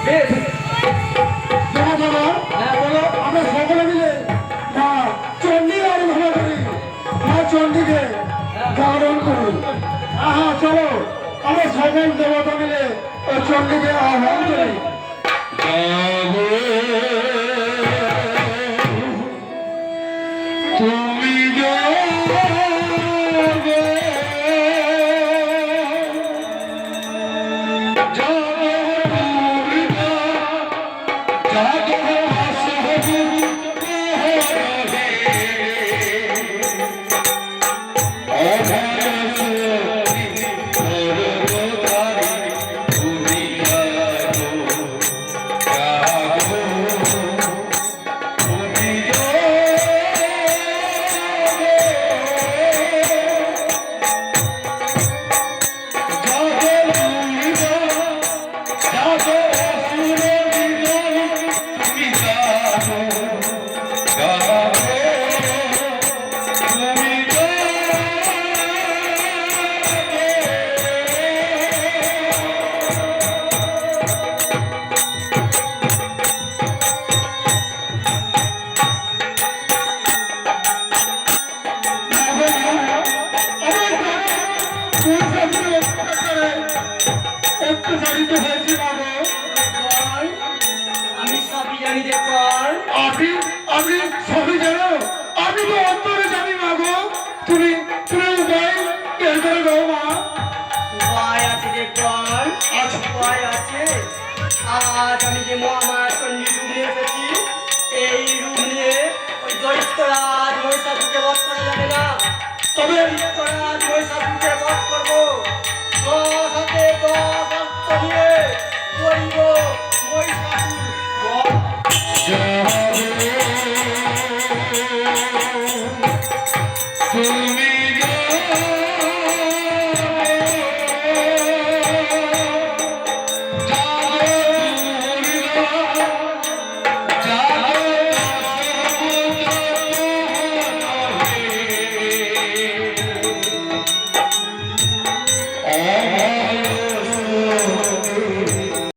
বেশ হ্যাঁ বলো। আমরা সকলে মিলে মা চণ্ডী আরাধনা করি, মা চণ্ডীকে জাগরণ করি। আহা চলো আমরা সকল দেবতা মিলে ওই চণ্ডীকে আহ্বান করি। তুমি আমি সবই জানি দেখুন। আপনি আপনি সবই জানো, আমি তো অন্তরে জানি মা গো। তুমি তুমি উপায় বের করে দাও মা। উপায় আছে দেখুন, আচ্ছা। উপায় আছে। আজ আমি যে মহামায়া চণ্ডী রূপ নিয়ে এসেছি, এই রূপ নিয়ে ওই দৈত্যরাজ মহিষাসুরকে বধ করা যাবে না। তবে দৈত্যরাজ মহিষাসুরকে বধ করবো। 10 হাতে 10 অস্ত্র নিয়ে